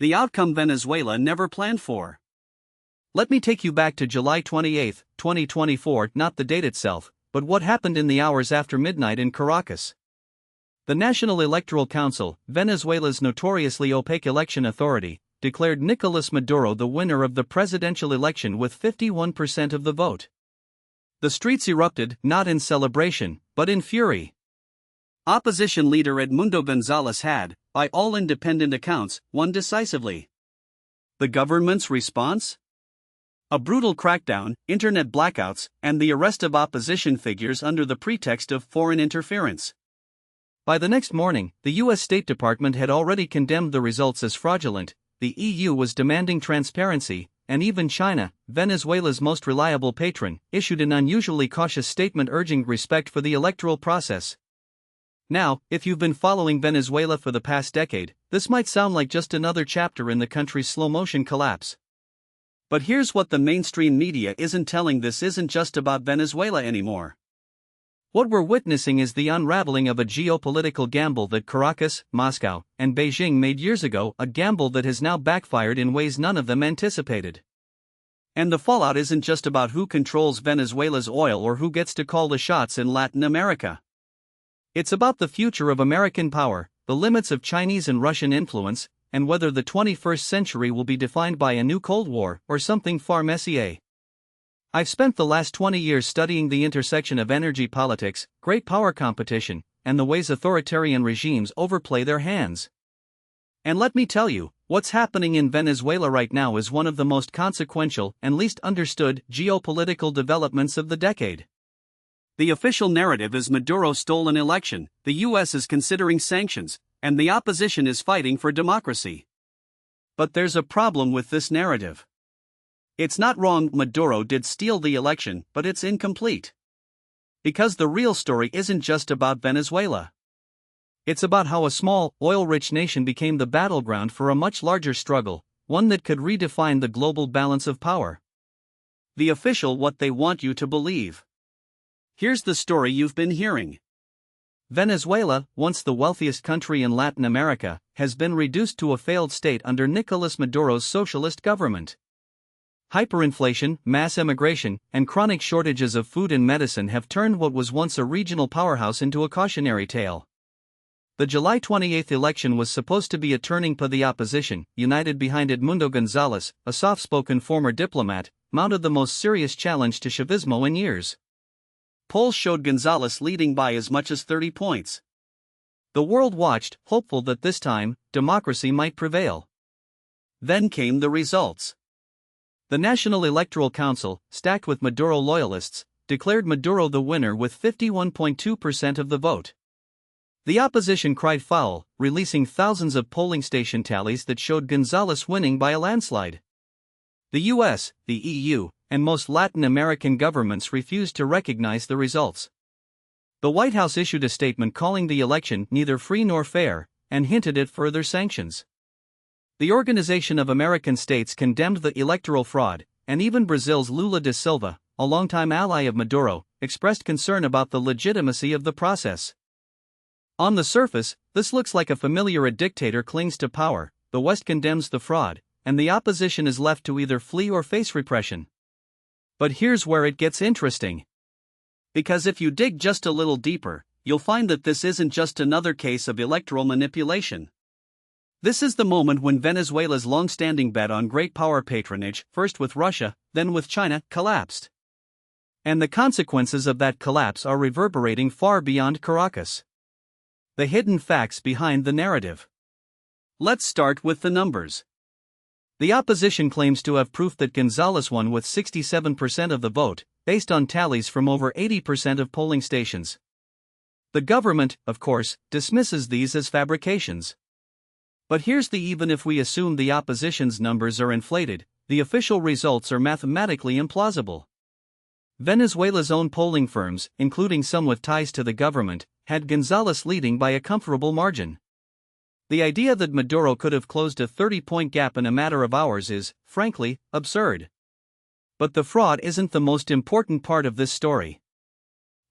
the outcome Venezuela never planned for. Let me take you back to July 28, 2024, not the date itself, but what happened in the hours after midnight in Caracas. The National Electoral Council, Venezuela's notoriously opaque election authority, declared Nicolas Maduro the winner of the presidential election with 51% of the vote. The streets erupted, not in celebration, but in fury. Opposition leader Edmundo Gonzalez had, by all independent accounts, won decisively. The government's response? A brutal crackdown, internet blackouts, and the arrest of opposition figures under the pretext of foreign interference. By the next morning, the U.S. State Department had already condemned the results as fraudulent, the EU was demanding transparency, and even China, Venezuela's most reliable patron, issued an unusually cautious statement urging respect for the electoral process. Now, if you've been following Venezuela for the past decade, this might sound like just another chapter in the country's slow-motion collapse. But here's what the mainstream media isn't telling: this isn't just about Venezuela anymore. What we're witnessing is the unraveling of a geopolitical gamble that Caracas, Moscow, and Beijing made years ago, a gamble that has now backfired in ways none of them anticipated. And the fallout isn't just about who controls Venezuela's oil or who gets to call the shots in Latin America. It's about the future of American power, the limits of Chinese and Russian influence, and whether the 21st century will be defined by a new Cold War or something far messier. I've spent the last 20 years studying the intersection of energy politics, great power competition, and the ways authoritarian regimes overplay their hands. And let me tell you, what's happening in Venezuela right now is one of the most consequential and least understood geopolitical developments of the decade. The official narrative is Maduro stole an election, the US is considering sanctions, and the opposition is fighting for democracy. But there's a problem with this narrative. It's not wrong, Maduro did steal the election, but it's incomplete. Because the real story isn't just about Venezuela. It's about how a small, oil-rich nation became the battleground for a much larger struggle, one that could redefine the global balance of power. The official what they want you to believe. Here's the story you've been hearing. Venezuela, once the wealthiest country in Latin America, has been reduced to a failed state under Nicolas Maduro's socialist government. Hyperinflation, mass emigration, and chronic shortages of food and medicine have turned what was once a regional powerhouse into a cautionary tale. The July 28 election was supposed to be a turning point. The opposition, united behind Edmundo Gonzalez, a soft-spoken former diplomat, mounted the most serious challenge to Chavismo in years. Polls showed Gonzalez leading by as much as 30 points. The world watched, hopeful that this time, democracy might prevail. Then came the results. The National Electoral Council, stacked with Maduro loyalists, declared Maduro the winner with 51.2% of the vote. The opposition cried foul, releasing thousands of polling station tallies that showed Gonzalez winning by a landslide. The US, the EU, and most Latin American governments refused to recognize the results. The White House issued a statement calling the election neither free nor fair, and hinted at further sanctions. The Organization of American States condemned the electoral fraud, and even Brazil's Lula da Silva, a longtime ally of Maduro, expressed concern about the legitimacy of the process. On the surface, this looks like a familiar dictator clings to power, the West condemns the fraud, and the opposition is left to either flee or face repression. But here's where it gets interesting. Because if you dig just a little deeper, you'll find that this isn't just another case of electoral manipulation. This is the moment when Venezuela's long-standing bet on great power patronage, first with Russia, then with China, collapsed. And the consequences of that collapse are reverberating far beyond Caracas. The hidden facts behind the narrative. Let's start with the numbers. The opposition claims to have proof that Gonzalez won with 67% of the vote, based on tallies from over 80% of polling stations. The government, of course, dismisses these as fabrications. But here's the even if we assume the opposition's numbers are inflated, the official results are mathematically implausible. Venezuela's own polling firms, including some with ties to the government, had Gonzalez leading by a comfortable margin. The idea that Maduro could have closed a 30-point gap in a matter of hours is, frankly, absurd. But the fraud isn't the most important part of this story.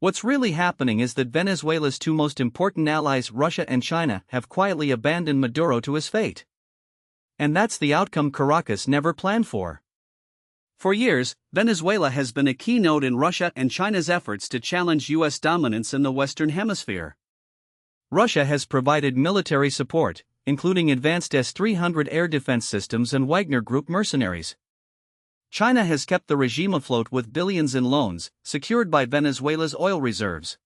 What's really happening is that Venezuela's two most important allies, Russia and China, have quietly abandoned Maduro to his fate. And that's the outcome Caracas never planned for. For years, Venezuela has been a key node in Russia and China's efforts to challenge U.S. dominance in the Western Hemisphere. Russia has provided military support, including advanced S-300 air defense systems and Wagner Group mercenaries. China has kept the regime afloat with billions in loans, secured by Venezuela's oil reserves.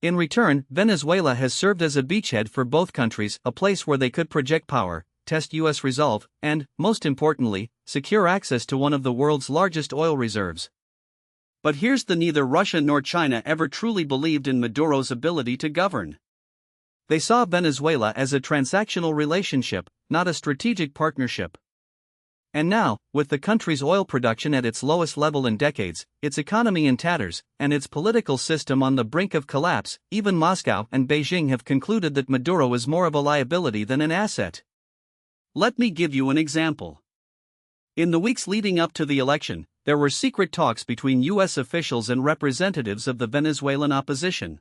In return, Venezuela has served as a beachhead for both countries, a place where they could project power, test U.S. resolve, and, most importantly, secure access to one of the world's largest oil reserves. But here's the: neither Russia nor China ever truly believed in Maduro's ability to govern. They saw Venezuela as a transactional relationship, not a strategic partnership. And now, with the country's oil production at its lowest level in decades, its economy in tatters, and its political system on the brink of collapse, even Moscow and Beijing have concluded that Maduro is more of a liability than an asset. Let me give you an example. In the weeks leading up to the election, there were secret talks between U.S. officials and representatives of the Venezuelan opposition.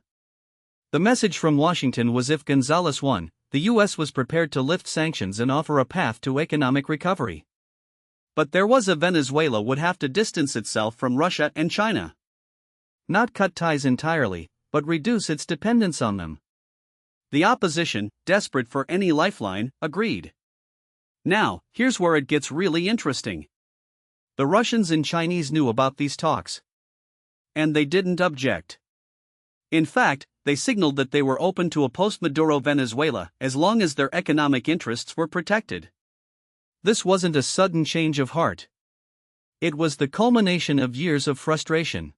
The message from Washington was if Gonzales won, the U.S. was prepared to lift sanctions and offer a path to economic recovery. But there was a Venezuela would have to distance itself from Russia and China. Not cut ties entirely, but reduce its dependence on them. The opposition, desperate for any lifeline, agreed. Now, here's where it gets really interesting. The Russians and Chinese knew about these talks. And they didn't object. In fact, they signaled that they were open to a post-Maduro Venezuela as long as their economic interests were protected. This wasn't a sudden change of heart. It was the culmination of years of frustration.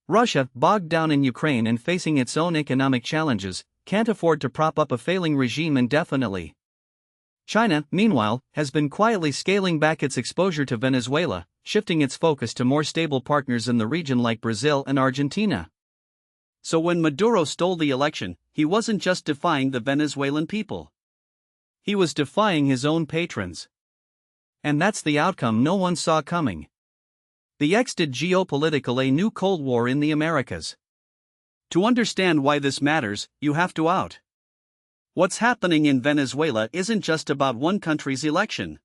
Russia, bogged down in Ukraine and facing its own economic challenges, can't afford to prop up a failing regime indefinitely. China, meanwhile, has been quietly scaling back its exposure to Venezuela, shifting its focus to more stable partners in the region like Brazil and Argentina. So when Maduro stole the election, he wasn't just defying the Venezuelan people. He was defying his own patrons. And that's the outcome no one saw coming. The X did geopolitical a new Cold War in the Americas. To understand why this matters, you have to out. What's happening in Venezuela isn't just about one country's election.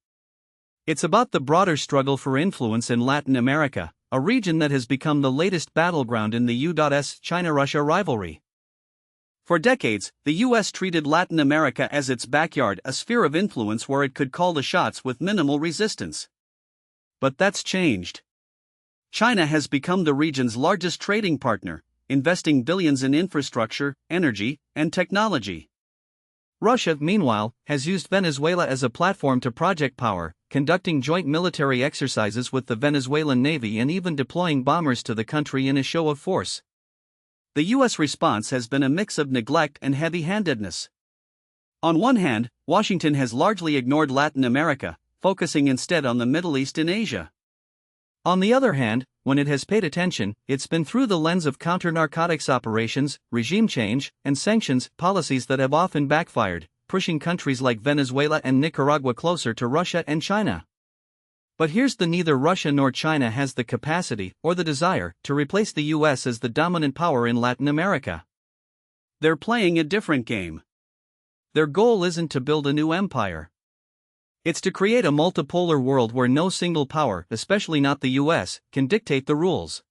It's about the broader struggle for influence in Latin America, a region that has become the latest battleground in the U.S. China-Russia rivalry. For decades, the U.S. treated Latin America as its backyard, a sphere of influence where it could call the shots with minimal resistance. But that's changed. China has become the region's largest trading partner, investing billions in infrastructure, energy, and technology. Russia, meanwhile, has used Venezuela as a platform to project power, conducting joint military exercises with the Venezuelan Navy and even deploying bombers to the country in a show of force. The U.S. response has been a mix of neglect and heavy-handedness. On one hand, Washington has largely ignored Latin America, focusing instead on the Middle East and Asia. On the other hand, when it has paid attention, it's been through the lens of counter-narcotics operations, regime change, and sanctions policies that have often backfired, pushing countries like Venezuela and Nicaragua closer to Russia and China. But here's the: neither Russia nor China has the capacity or the desire to replace the U.S. as the dominant power in Latin America. They're playing a different game. Their goal isn't to build a new empire. It's to create a multipolar world where no single power, especially not the U.S., can dictate the rules.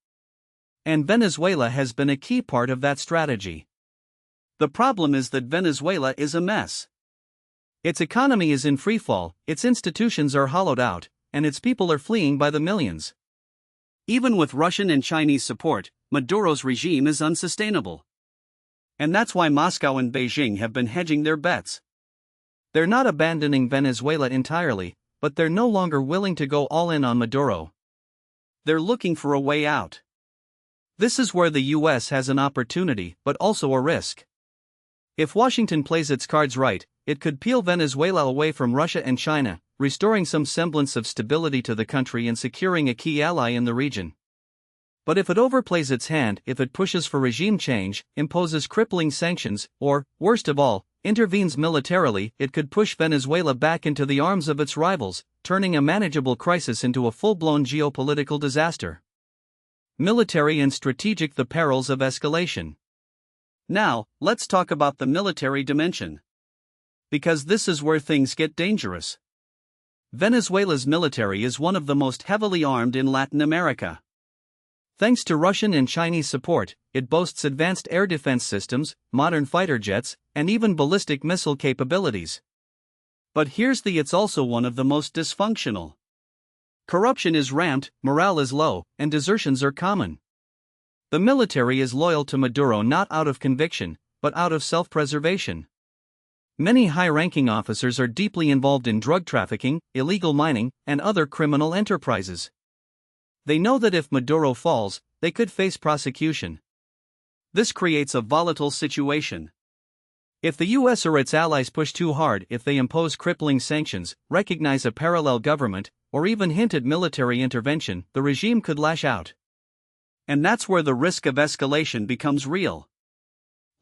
And Venezuela has been a key part of that strategy. The problem is that Venezuela is a mess. Its economy is in freefall, its institutions are hollowed out, and its people are fleeing by the millions. Even with Russian and Chinese support, Maduro's regime is unsustainable. And that's why Moscow and Beijing have been hedging their bets. They're not abandoning Venezuela entirely, but they're no longer willing to go all in on Maduro. They're looking for a way out. This is where the U.S. has an opportunity, but also a risk. If Washington plays its cards right, it could peel Venezuela away from Russia and China, restoring some semblance of stability to the country and securing a key ally in the region. But if it overplays its hand, if it pushes for regime change, imposes crippling sanctions, or, worst of all, intervenes militarily, it could push Venezuela back into the arms of its rivals, turning a manageable crisis into a full-blown geopolitical disaster. Military and strategic: the perils of escalation. Now, let's talk about the military dimension. Because this is where things get dangerous. Venezuela's military is one of the most heavily armed in Latin America. Thanks to Russian and Chinese support, it boasts advanced air defense systems, modern fighter jets, and even ballistic missile capabilities. But it's also one of the most dysfunctional. Corruption is rampant, morale is low, and desertions are common. The military is loyal to Maduro not out of conviction, but out of self-preservation. Many high-ranking officers are deeply involved in drug trafficking, illegal mining, and other criminal enterprises. They know that if Maduro falls, they could face prosecution. This creates a volatile situation. If the US or its allies push too hard, if they impose crippling sanctions, recognize a parallel government, or even hint at military intervention, the regime could lash out. And that's where the risk of escalation becomes real.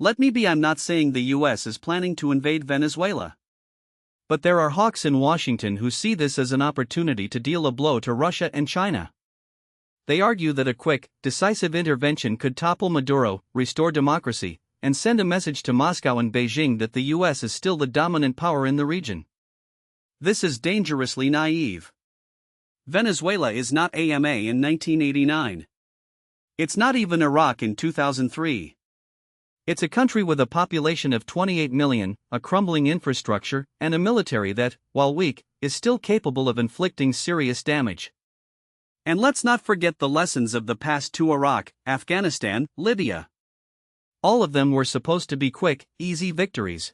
I'm not saying the US is planning to invade Venezuela. But there are hawks in Washington who see this as an opportunity to deal a blow to Russia and China. They argue that a quick, decisive intervention could topple Maduro, restore democracy, and send a message to Moscow and Beijing that the US is still the dominant power in the region. This is dangerously naive. Venezuela is not AMA in 1989. It's not even Iraq in 2003. It's a country with a population of 28 million, a crumbling infrastructure, and a military that, while weak, is still capable of inflicting serious damage. And let's not forget the lessons of the past to Iraq, Afghanistan, Libya. All of them were supposed to be quick, easy victories.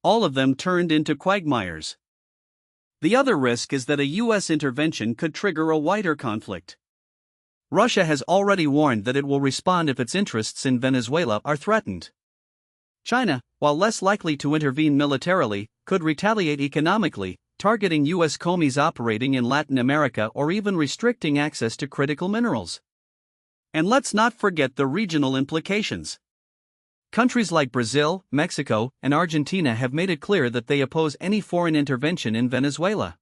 All of them turned into quagmires. The other risk is that a US intervention could trigger a wider conflict. Russia has already warned that it will respond if its interests in Venezuela are threatened. China, while less likely to intervene militarily, could retaliate economically, targeting US commies operating in Latin America or even restricting access to critical minerals. And let's not forget the regional implications. Countries like Brazil, Mexico, and Argentina have made it clear that they oppose any foreign intervention in Venezuela.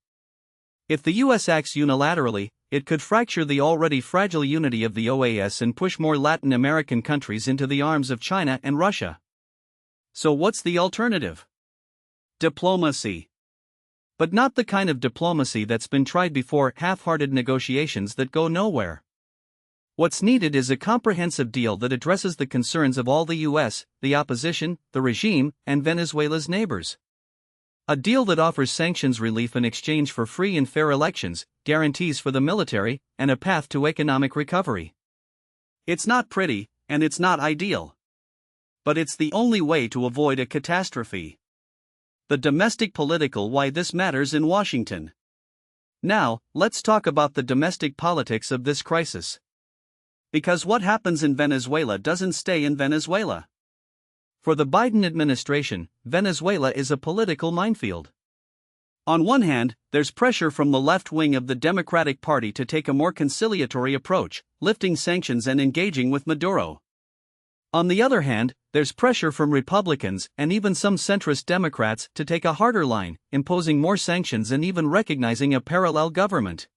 If the US acts unilaterally, it could fracture the already fragile unity of the OAS and push more Latin American countries into the arms of China and Russia. So what's the alternative? Diplomacy. But not the kind of diplomacy that's been tried before, half-hearted negotiations that go nowhere. What's needed is a comprehensive deal that addresses the concerns of all the US, the opposition, the regime, and Venezuela's neighbors. A deal that offers sanctions relief in exchange for free and fair elections, guarantees for the military, and a path to economic recovery. It's not pretty, and it's not ideal. But it's the only way to avoid a catastrophe. The domestic political why this matters in Washington. Now, let's talk about the domestic politics of this crisis. Because what happens in Venezuela doesn't stay in Venezuela. For the Biden administration, Venezuela is a political minefield. On one hand, there's pressure from the left wing of the Democratic Party to take a more conciliatory approach, lifting sanctions and engaging with Maduro. On the other hand, there's pressure from Republicans and even some centrist Democrats to take a harder line, imposing more sanctions and even recognizing a parallel government.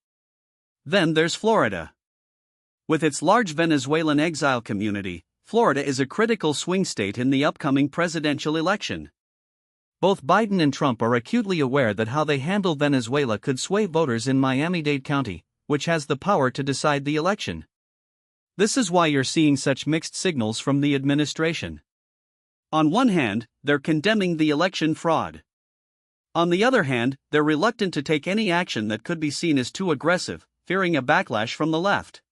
Then there's Florida. With its large Venezuelan exile community, Florida is a critical swing state in the upcoming presidential election. Both Biden and Trump are acutely aware that how they handle Venezuela could sway voters in Miami-Dade County, which has the power to decide the election. This is why you're seeing such mixed signals from the administration. On one hand, they're condemning the election fraud. On the other hand, they're reluctant to take any action that could be seen as too aggressive, fearing a backlash from the left.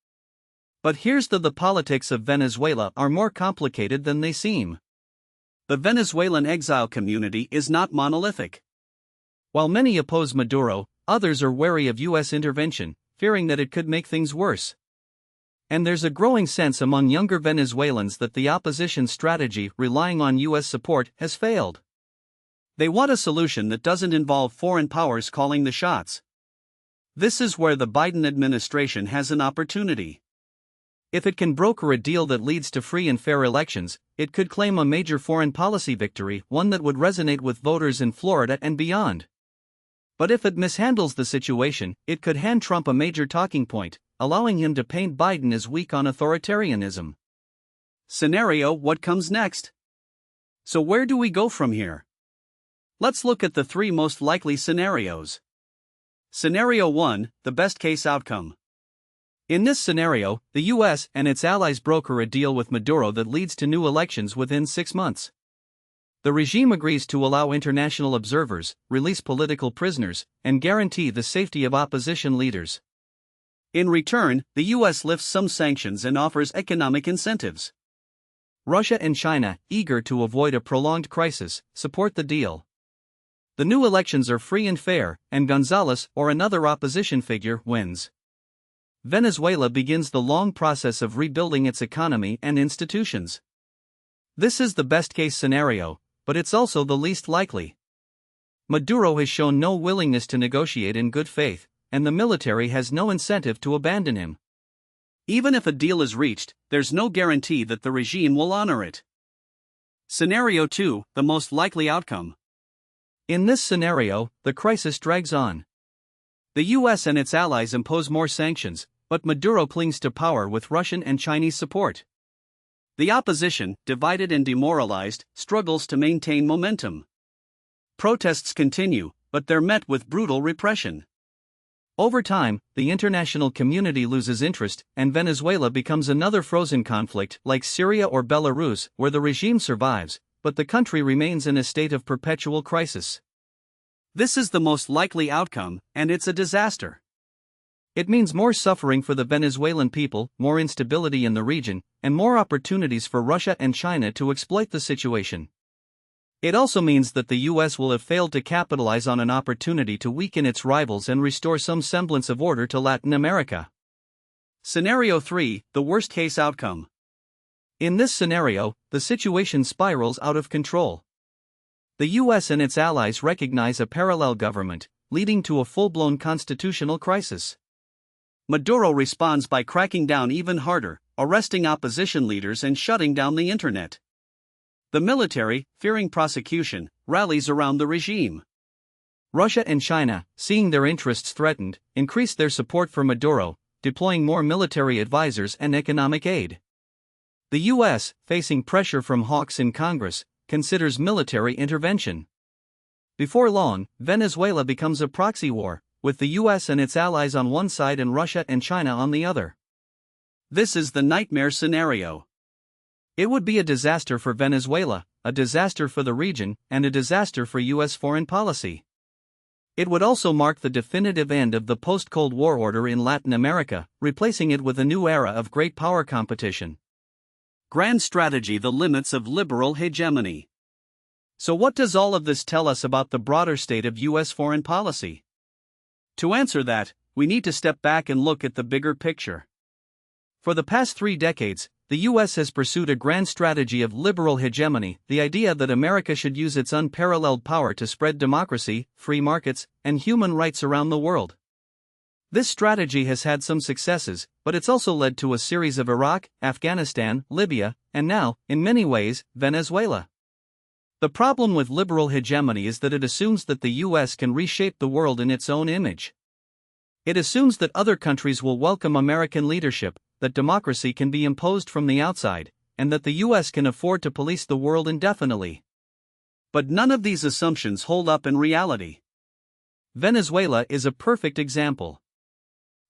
But here's the politics of Venezuela are more complicated than they seem. The Venezuelan exile community is not monolithic. While many oppose Maduro, others are wary of US intervention, fearing that it could make things worse. And there's a growing sense among younger Venezuelans that the opposition strategy, relying on US support, has failed. They want a solution that doesn't involve foreign powers calling the shots. This is where the Biden administration has an opportunity. If it can broker a deal that leads to free and fair elections, it could claim a major foreign policy victory, one that would resonate with voters in Florida and beyond. But if it mishandles the situation, it could hand Trump a major talking point, allowing him to paint Biden as weak on authoritarianism. Scenario: what comes next? So where do we go from here? Let's look at the three most likely scenarios. Scenario 1, the best case outcome. In this scenario, the US and its allies broker a deal with Maduro that leads to new elections within 6 months. The regime agrees to allow international observers, release political prisoners, and guarantee the safety of opposition leaders. In return, the US lifts some sanctions and offers economic incentives. Russia and China, eager to avoid a prolonged crisis, support the deal. The new elections are free and fair, and González or another opposition figure wins. Venezuela begins the long process of rebuilding its economy and institutions. This is the best-case scenario, but it's also the least likely. Maduro has shown no willingness to negotiate in good faith, and the military has no incentive to abandon him. Even if a deal is reached, there's no guarantee that the regime will honor it. Scenario 2, the most likely outcome. In this scenario, the crisis drags on. The US and its allies impose more sanctions, but Maduro clings to power with Russian and Chinese support. The opposition, divided and demoralized, struggles to maintain momentum. Protests continue, but they're met with brutal repression. Over time, the international community loses interest, and Venezuela becomes another frozen conflict like Syria or Belarus, where the regime survives, but the country remains in a state of perpetual crisis. This is the most likely outcome, and it's a disaster. It means more suffering for the Venezuelan people, more instability in the region, and more opportunities for Russia and China to exploit the situation. It also means that the US will have failed to capitalize on an opportunity to weaken its rivals and restore some semblance of order to Latin America. Scenario 3, the worst-case outcome. In this scenario, the situation spirals out of control. The US and its allies recognize a parallel government, leading to a full-blown constitutional crisis. Maduro responds by cracking down even harder, arresting opposition leaders and shutting down the internet. The military, fearing prosecution, rallies around the regime. Russia and China, seeing their interests threatened, increase their support for Maduro, deploying more military advisors and economic aid. The US, facing pressure from hawks in Congress, considers military intervention. Before long, Venezuela becomes a proxy war, with the US and its allies on one side and Russia and China on the other. This is the nightmare scenario. It would be a disaster for Venezuela, a disaster for the region, and a disaster for US foreign policy. It would also mark the definitive end of the post-Cold War order in Latin America, replacing it with a new era of great power competition. Grand strategy: the limits of liberal hegemony. So what does all of this tell us about the broader state of US foreign policy? To answer that, we need to step back and look at the bigger picture. For the past 3 decades, the US has pursued a grand strategy of liberal hegemony, the idea that America should use its unparalleled power to spread democracy, free markets, and human rights around the world. This strategy has had some successes, but it's also led to a series of Iraq, Afghanistan, Libya, and now, in many ways, Venezuela. The problem with liberal hegemony is that it assumes that the US can reshape the world in its own image. It assumes that other countries will welcome American leadership, that democracy can be imposed from the outside, and that the US can afford to police the world indefinitely. But none of these assumptions hold up in reality. Venezuela is a perfect example.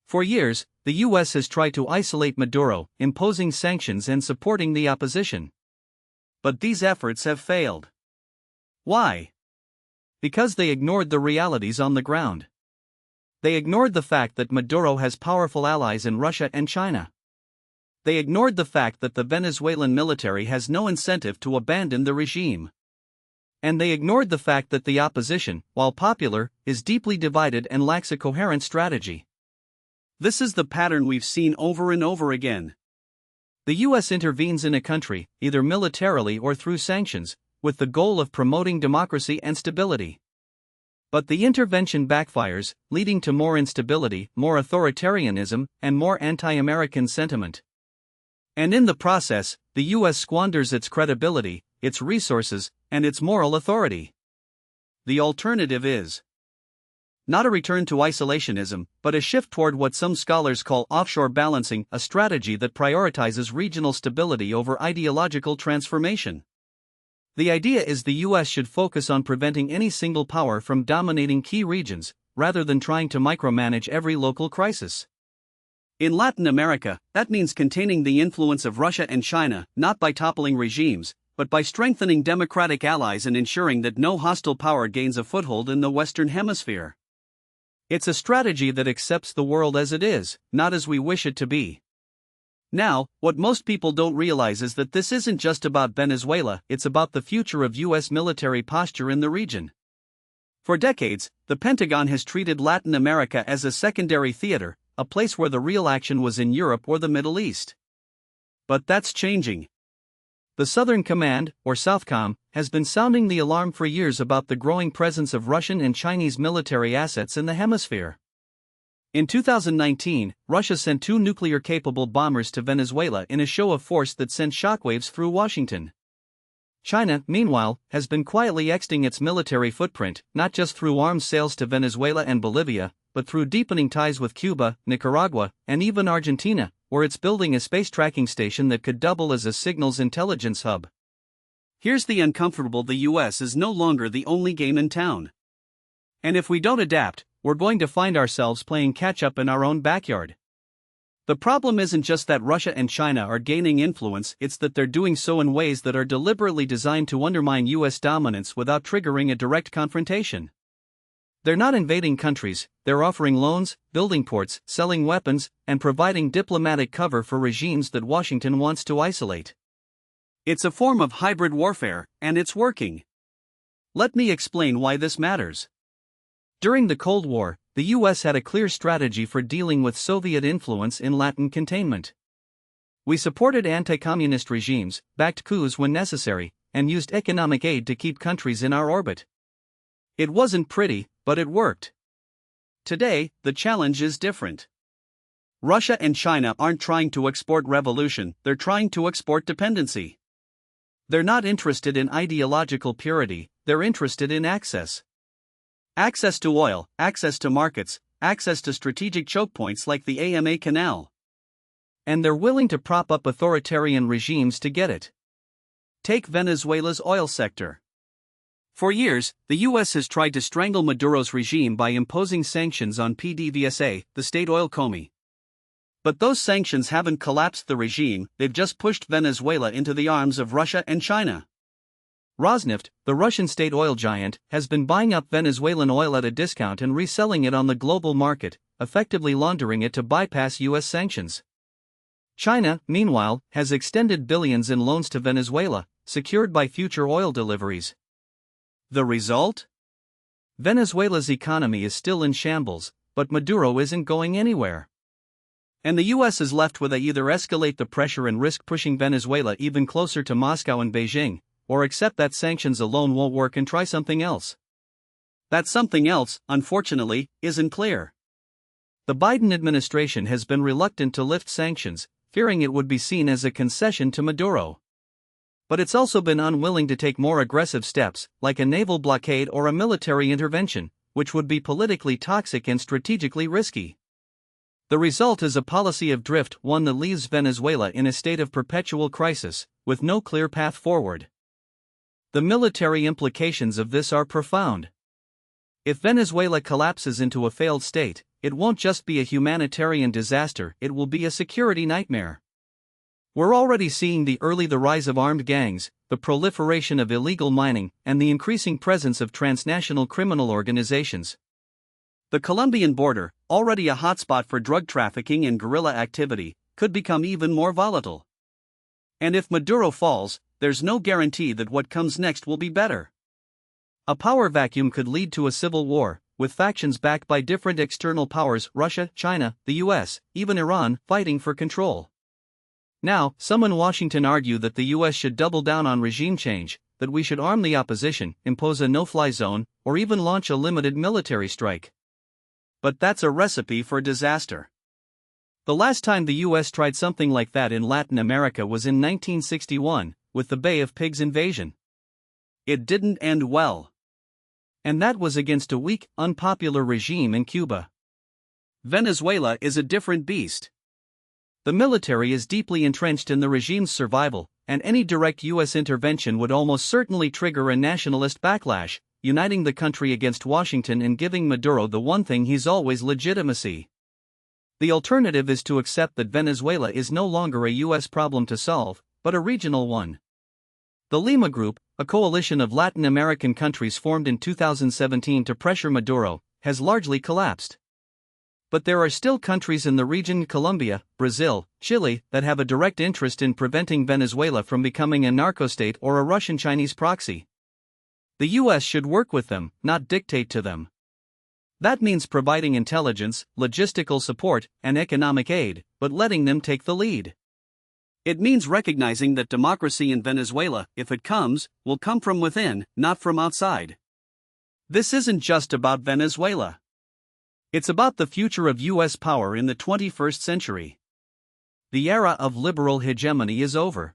For years, the US has tried to isolate Maduro, imposing sanctions and supporting the opposition. But these efforts have failed. Why? Because they ignored the realities on the ground. They ignored the fact that Maduro has powerful allies in Russia and China. They ignored the fact that the Venezuelan military has no incentive to abandon the regime. And they ignored the fact that the opposition, while popular, is deeply divided and lacks a coherent strategy. This is the pattern we've seen over and over again. The US intervenes in a country, either militarily or through sanctions, with the goal of promoting democracy and stability. But the intervention backfires, leading to more instability, more authoritarianism, and more anti-American sentiment. And in the process, the US squanders its credibility, its resources, and its moral authority. The alternative is not a return to isolationism, but a shift toward what some scholars call offshore balancing, a strategy that prioritizes regional stability over ideological transformation. The idea is the US should focus on preventing any single power from dominating key regions, rather than trying to micromanage every local crisis. In Latin America, that means containing the influence of Russia and China, not by toppling regimes, but by strengthening democratic allies and ensuring that no hostile power gains a foothold in the Western Hemisphere. It's a strategy that accepts the world as it is, not as we wish it to be. Now, what most people don't realize is that this isn't just about Venezuela, it's about the future of U.S. military posture in the region. For decades, the Pentagon has treated Latin America as a secondary theater, a place where the real action was in Europe or the Middle East. But that's changing. The Southern Command, or SOUTHCOM, has been sounding the alarm for years about the growing presence of Russian and Chinese military assets in the hemisphere. In 2019, Russia sent 2 nuclear-capable bombers to Venezuela in a show of force that sent shockwaves through Washington. China, meanwhile, has been quietly extending its military footprint, not just through arms sales to Venezuela and Bolivia, but through deepening ties with Cuba, Nicaragua, and even Argentina, where it's building a space tracking station that could double as a signals intelligence hub. Here's the uncomfortable: the US is no longer the only game in town. And if we don't adapt, we're going to find ourselves playing catch-up in our own backyard. The problem isn't just that Russia and China are gaining influence, it's that they're doing so in ways that are deliberately designed to undermine US dominance without triggering a direct confrontation. They're not invading countries, they're offering loans, building ports, selling weapons, and providing diplomatic cover for regimes that Washington wants to isolate. It's a form of hybrid warfare, and it's working. Let me explain why this matters. During the Cold War, the US had a clear strategy for dealing with Soviet influence in Latin containment. We supported anti-communist regimes, backed coups when necessary, and used economic aid to keep countries in our orbit. It wasn't pretty, but it worked. Today, the challenge is different. Russia and China aren't trying to export revolution, they're trying to export dependency. They're not interested in ideological purity, they're interested in access. Access to oil, access to markets, access to strategic choke points like the AMA Canal. And they're willing to prop up authoritarian regimes to get it. Take Venezuela's oil sector. For years, the US has tried to strangle Maduro's regime by imposing sanctions on PDVSA, the state oil company. But those sanctions haven't collapsed the regime, they've just pushed Venezuela into the arms of Russia and China. Rosneft, the Russian state oil giant, has been buying up Venezuelan oil at a discount and reselling it on the global market, effectively laundering it to bypass US sanctions. China, meanwhile, has extended billions in loans to Venezuela, secured by future oil deliveries. The result? Venezuela's economy is still in shambles, but Maduro isn't going anywhere. And the US is left with either escalate the pressure and risk pushing Venezuela even closer to Moscow and Beijing, or accept that sanctions alone won't work and try something else. That something else, unfortunately, isn't clear. The Biden administration has been reluctant to lift sanctions, fearing it would be seen as a concession to Maduro. But it's also been unwilling to take more aggressive steps, like a naval blockade or a military intervention, which would be politically toxic and strategically risky. The result is a policy of drift, one that leaves Venezuela in a state of perpetual crisis, with no clear path forward. The military implications of this are profound. If Venezuela collapses into a failed state, it won't just be a humanitarian disaster, it will be a security nightmare. We're already seeing the rise of armed gangs, the proliferation of illegal mining, and the increasing presence of transnational criminal organizations. The Colombian border, already a hotspot for drug trafficking and guerrilla activity, could become even more volatile. And if Maduro falls, there's no guarantee that what comes next will be better. A power vacuum could lead to a civil war, with factions backed by different external powers: Russia, China, the US, even Iran, fighting for control. Now, some in Washington argue that the US should double down on regime change, that we should arm the opposition, impose a no-fly zone, or even launch a limited military strike. But that's a recipe for disaster. The last time the US tried something like that in Latin America was in 1961, with the Bay of Pigs invasion. It didn't end well. And that was against a weak, unpopular regime in Cuba. Venezuela is a different beast. The military is deeply entrenched in the regime's survival, and any direct US intervention would almost certainly trigger a nationalist backlash, uniting the country against Washington and giving Maduro the one thing he's always legitimacy. The alternative is to accept that Venezuela is no longer a U.S. problem to solve, but a regional one. The Lima Group, a coalition of Latin American countries formed in 2017 to pressure Maduro, has largely collapsed. But there are still countries in the region, Colombia, Brazil, Chile, that have a direct interest in preventing Venezuela from becoming a narco-state or a Russian-Chinese proxy. The U.S. should work with them, not dictate to them. That means providing intelligence, logistical support, and economic aid, but letting them take the lead. It means recognizing that democracy in Venezuela, if it comes, will come from within, not from outside. This isn't just about Venezuela. It's about the future of U.S. power in the 21st century. The era of liberal hegemony is over.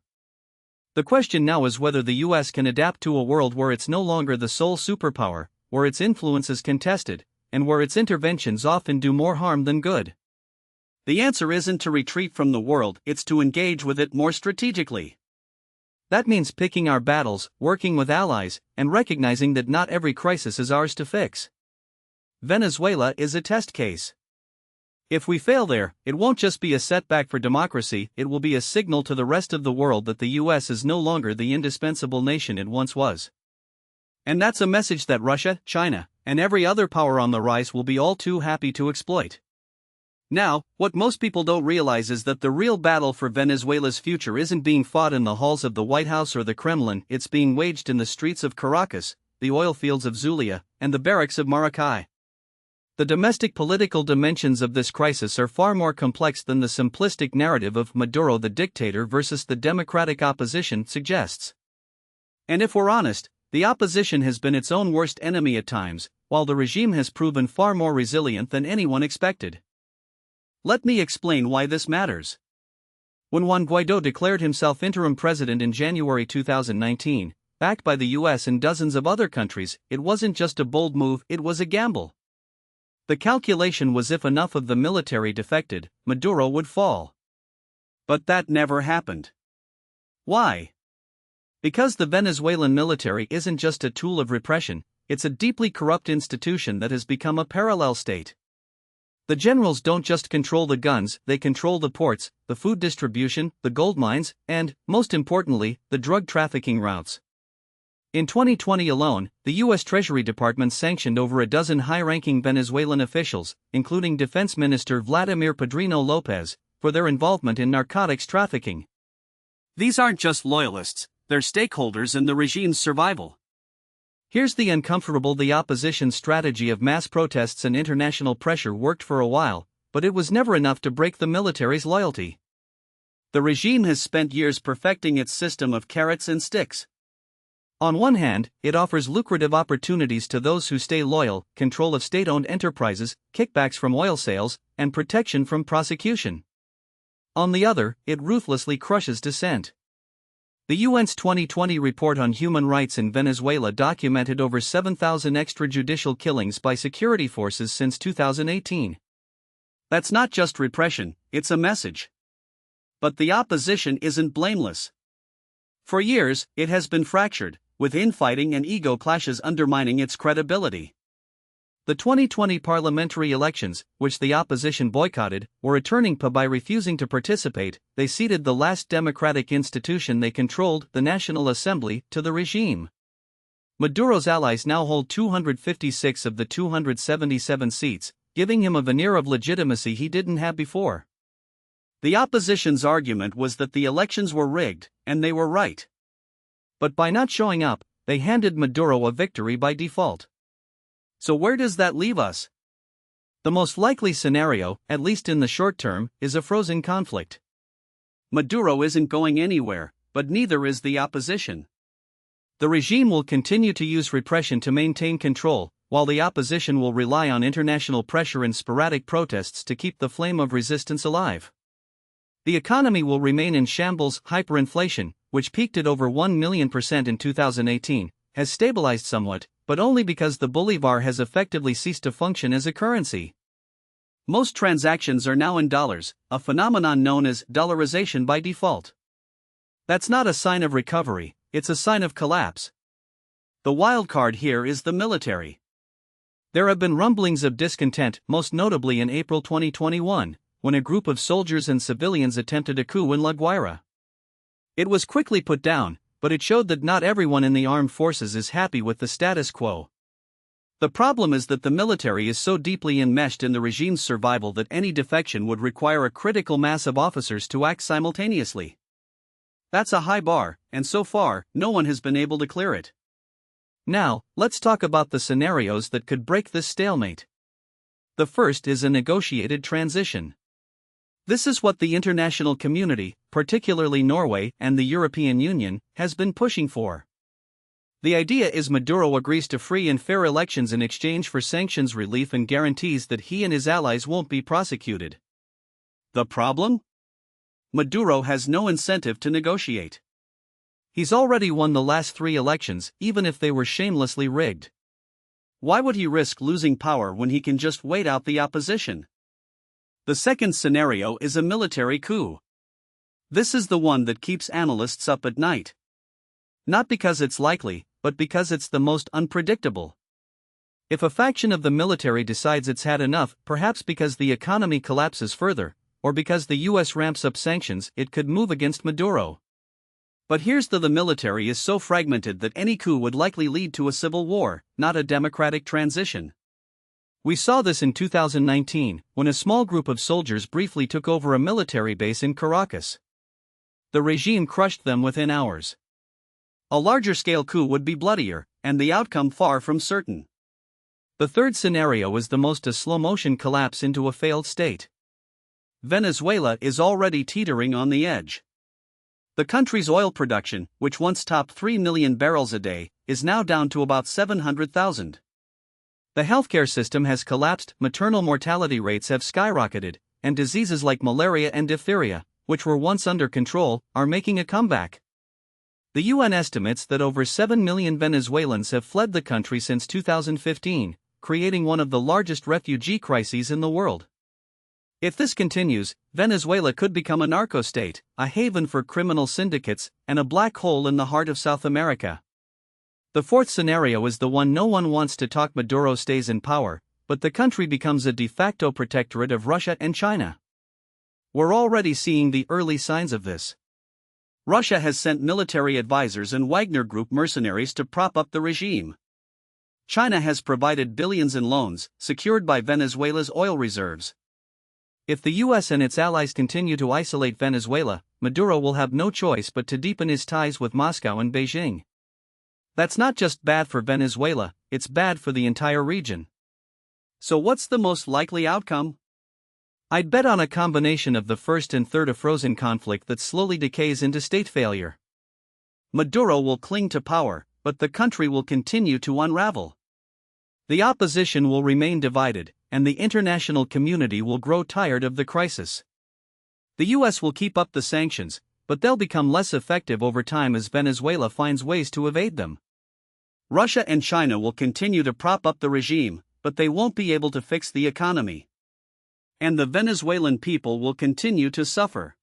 The question now is whether the U.S. can adapt to a world where it's no longer the sole superpower, where its influence is contested, and where its interventions often do more harm than good. The answer isn't to retreat from the world, it's to engage with it more strategically. That means picking our battles, working with allies, and recognizing that not every crisis is ours to fix. Venezuela is a test case. If we fail there, it won't just be a setback for democracy, it will be a signal to the rest of the world that the U.S. is no longer the indispensable nation it once was. And that's a message that Russia, China, and every other power on the rise will be all too happy to exploit. Now, what most people don't realize is that the real battle for Venezuela's future isn't being fought in the halls of the White House or the Kremlin, it's being waged in the streets of Caracas, the oil fields of Zulia, and the barracks of Maracay. The domestic political dimensions of this crisis are far more complex than the simplistic narrative of Maduro the dictator versus the democratic opposition suggests. And if we're honest, the opposition has been its own worst enemy at times, while the regime has proven far more resilient than anyone expected. Let me explain why this matters. When Juan Guaidó declared himself interim president in January 2019, backed by the US and dozens of other countries, it wasn't just a bold move, it was a gamble. The calculation was if enough of the military defected, Maduro would fall. But that never happened. Why? Because the Venezuelan military isn't just a tool of repression, it's a deeply corrupt institution that has become a parallel state. The generals don't just control the guns, they control the ports, the food distribution, the gold mines, and, most importantly, the drug trafficking routes. In 2020 alone, the U.S. Treasury Department sanctioned over a dozen high-ranking Venezuelan officials, including Defense Minister Vladimir Padrino Lopez, for their involvement in narcotics trafficking. These aren't just loyalists, they're stakeholders in the regime's survival. Here's the uncomfortable: the opposition's strategy of mass protests and international pressure worked for a while, but it was never enough to break the military's loyalty. The regime has spent years perfecting its system of carrots and sticks. On one hand, it offers lucrative opportunities to those who stay loyal, control of state-owned enterprises, kickbacks from oil sales, and protection from prosecution. On the other, it ruthlessly crushes dissent. The UN's 2020 report on human rights in Venezuela documented over 7,000 extrajudicial killings by security forces since 2018. That's not just repression, it's a message. But the opposition isn't blameless. For years, it has been fractured, with infighting and ego clashes undermining its credibility. The 2020 parliamentary elections, which the opposition boycotted, were a turning point. By refusing to participate, they ceded the last democratic institution they controlled, the National Assembly, to the regime. Maduro's allies now hold 256 of the 277 seats, giving him a veneer of legitimacy he didn't have before. The opposition's argument was that the elections were rigged, and they were right. But by not showing up, they handed Maduro a victory by default. So where does that leave us? The most likely scenario, at least in the short term, is a frozen conflict. Maduro isn't going anywhere, but neither is the opposition. The regime will continue to use repression to maintain control, while the opposition will rely on international pressure and sporadic protests to keep the flame of resistance alive. The economy will remain in shambles. Hyperinflation, which peaked at over 1,000,000% in 2018, has stabilized somewhat, but only because the bolivar has effectively ceased to function as a currency. Most transactions are now in dollars, a phenomenon known as dollarization by default. That's not a sign of recovery, it's a sign of collapse. The wild card here is the military. There have been rumblings of discontent, most notably in April 2021, when a group of soldiers and civilians attempted a coup in La Guaira. It was quickly put down, but it showed that not everyone in the armed forces is happy with the status quo. The problem is that the military is so deeply enmeshed in the regime's survival that any defection would require a critical mass of officers to act simultaneously. That's a high bar, and so far, no one has been able to clear it. Now, let's talk about the scenarios that could break this stalemate. The first is a negotiated transition. This is what the international community, particularly Norway and the European Union, has been pushing for. The idea is Maduro agrees to free and fair elections in exchange for sanctions relief and guarantees that he and his allies won't be prosecuted. The problem? Maduro has no incentive to negotiate. He's already won the last 3 elections, even if they were shamelessly rigged. Why would he risk losing power when he can just wait out the opposition? The second scenario is a military coup. This is the one that keeps analysts up at night. Not because it's likely, but because it's the most unpredictable. If a faction of the military decides it's had enough, perhaps because the economy collapses further, or because the US ramps up sanctions, it could move against Maduro. But here's the military is so fragmented that any coup would likely lead to a civil war, not a democratic transition. We saw this in 2019, when a small group of soldiers briefly took over a military base in Caracas. The regime crushed them within hours. A larger-scale coup would be bloodier, and the outcome far from certain. The third scenario is the most: a slow-motion collapse into a failed state. Venezuela is already teetering on the edge. The country's oil production, which once topped 3 million barrels a day, is now down to about 700,000. The healthcare system has collapsed, maternal mortality rates have skyrocketed, and diseases like malaria and diphtheria, which were once under control, are making a comeback. The UN estimates that over 7 million Venezuelans have fled the country since 2015, creating one of the largest refugee crises in the world. If this continues, Venezuela could become a narco-state, a haven for criminal syndicates, and a black hole in the heart of South America. The fourth scenario is the one no one wants to talk: Maduro stays in power, but the country becomes a de facto protectorate of Russia and China. We're already seeing the early signs of this. Russia has sent military advisors and Wagner Group mercenaries to prop up the regime. China has provided billions in loans, secured by Venezuela's oil reserves. If the US and its allies continue to isolate Venezuela, Maduro will have no choice but to deepen his ties with Moscow and Beijing. That's not just bad for Venezuela, it's bad for the entire region. So what's the most likely outcome? I'd bet on a combination of the first and third: a frozen conflict that slowly decays into state failure. Maduro will cling to power, but the country will continue to unravel. The opposition will remain divided, and the international community will grow tired of the crisis. The US will keep up the sanctions, but they'll become less effective over time as Venezuela finds ways to evade them. Russia and China will continue to prop up the regime, but they won't be able to fix the economy. And the Venezuelan people will continue to suffer.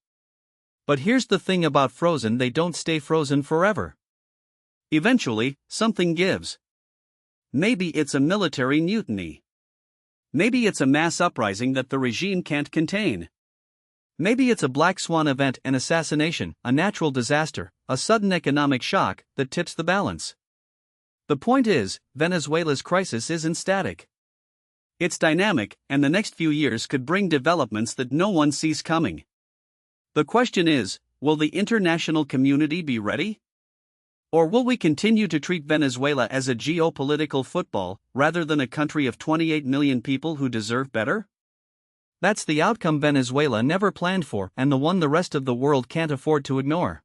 But here's the thing about frozen: they don't stay frozen forever. Eventually, something gives. Maybe it's a military mutiny. Maybe it's a mass uprising that the regime can't contain. Maybe it's a black swan event, an assassination, a natural disaster, a sudden economic shock that tips the balance. The point is, Venezuela's crisis isn't static. It's dynamic, and the next few years could bring developments that no one sees coming. The question is, will the international community be ready? Or will we continue to treat Venezuela as a geopolitical football, rather than a country of 28 million people who deserve better? That's the outcome Venezuela never planned for, and the one the rest of the world can't afford to ignore.